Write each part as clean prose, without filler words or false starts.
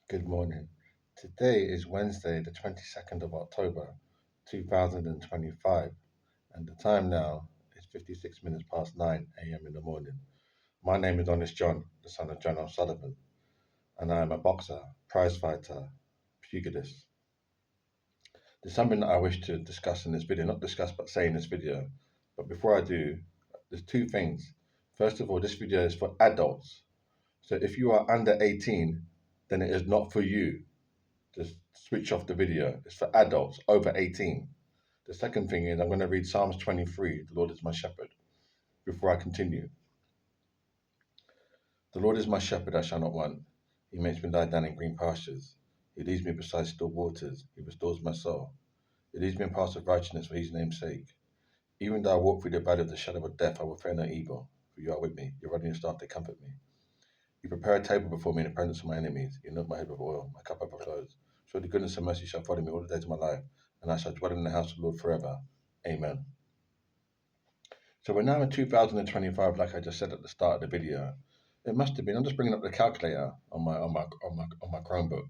Good morning. Today is Wednesday, the 22nd of October, 2025, and the time now is 56 minutes past 9 a.m. in the morning. My name is Honest John, the son of John O'Sullivan, and I am a boxer, prize fighter, pugilist. There's something that I wish to discuss in this video, not discuss, but say in this video. But before I do, there's two things. First of all, this video is for adults. So if you are under 18, then it is not for you. Just switch off the video. It's for adults over 18. The second thing is I'm going to read Psalms 23, the Lord is my shepherd, before I continue. The Lord is my shepherd, I shall not want. He makes me lie down in green pastures. He leads me beside still waters. He restores my soul. He leads me in paths of righteousness for his name's sake. Even though I walk through the valley of the shadow of death, I will fear no evil, for you are with me. Your rod and your staff, they comfort me. You prepare a table before me in the presence of my enemies. You anoint my head with oil. My cup overflows. Surely goodness and mercy shall follow me all the days of my life, and I shall dwell in the house of the Lord forever. Amen. So we're now in 2025, like I just said at the start of the video. It must have been. I'm just bringing up the calculator on my Chromebook.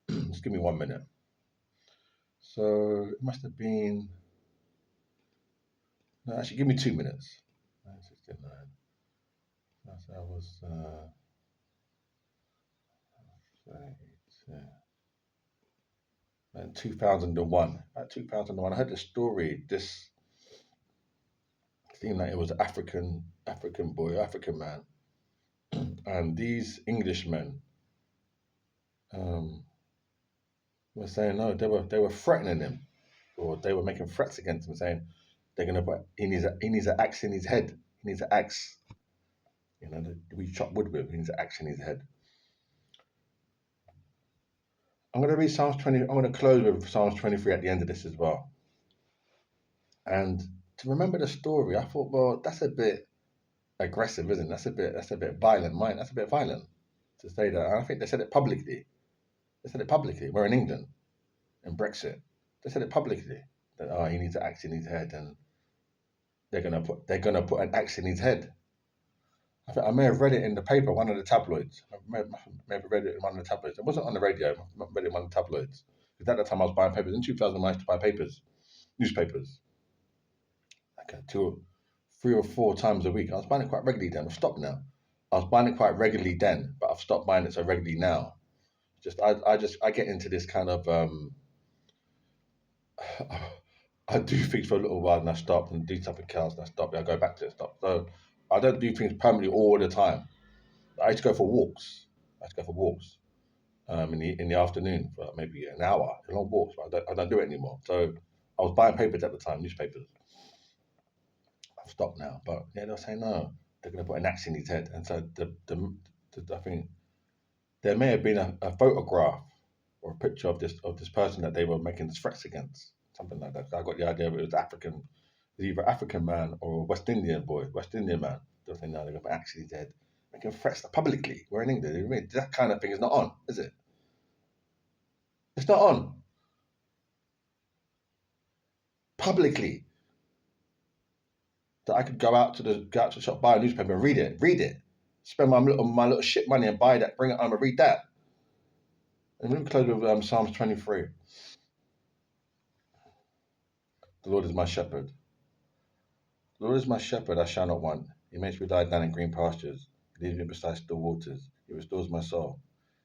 Just give me 1 minute. So it must have been. No, actually, give me 2 minutes. 9:69. That was. In 2001. About 2001, I heard the story. This seemed like it was an African boy, African man, and these Englishmen um, were saying no. They were threatening him, or they were making threats against him, saying they're gonna put he needs an axe in his head. He needs an axe, that we chop wood with. He needs an axe in his head. I'm gonna read Psalms 20. I'm gonna close with Psalms 23 at the end of this as well. And to remember the story, I thought, well, that's a bit aggressive, isn't it? That's a bit violent, mind. That's a bit violent to say that. And I think they said it publicly. They said it publicly. We're in England and Brexit. They said it publicly that he needs an axe in his head, and they're gonna put an axe in his head. I may have read it in the paper, one of the tabloids. I may have read it in one of the tabloids. It wasn't on the radio. I read it in one of the tabloids. Because at the time I was buying papers. In 2000, I used to buy newspapers, like 3 or 4 times a week. I was buying it quite regularly then. I've stopped now. I was buying it quite regularly then, but I've stopped buying it so regularly now. I get into this kind of I do things for a little while and I stop and do something else and I stop and I go back to it, stop. So I don't do things permanently all the time. I used to go for walks. In the afternoon for maybe an hour, long walks, but I don't do it anymore. So I was buying papers at the time, newspapers. I've stopped now, but yeah, they'll say no. They're going to put an axe in his head, and so I think there may have been a photograph or a picture of this person that they were making threats against, something like that. So I got the idea it was African, it was either African man or a West Indian boy, West Indian man. They'll say no, they're going to put an axe in his head, making threats publicly. We're in England. I mean, that kind of thing is not on, is it? It's not on publicly. That I could go out to the shop, buy a newspaper, and read it, spend my little shit money and buy that, bring it home and read that. And let me close with Psalms 23. The Lord is my shepherd. The Lord is my shepherd, I shall not want. He makes me lie down in green pastures. He leads me beside still waters. He restores my soul.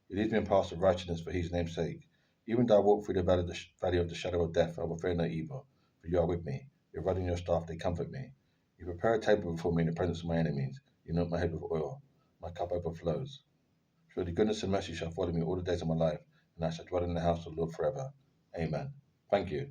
He leads me in paths of righteousness for his name's sake. Even though I walk through the valley of the shadow of death, I will fear no evil, for you are with me. Your rod and your staff, they comfort me. You prepare a table before me in the presence of my enemies. You anoint my head with oil. My cup overflows. Surely goodness and mercy shall follow me all the days of my life, and I shall dwell in the house of the Lord forever. Amen. Thank you.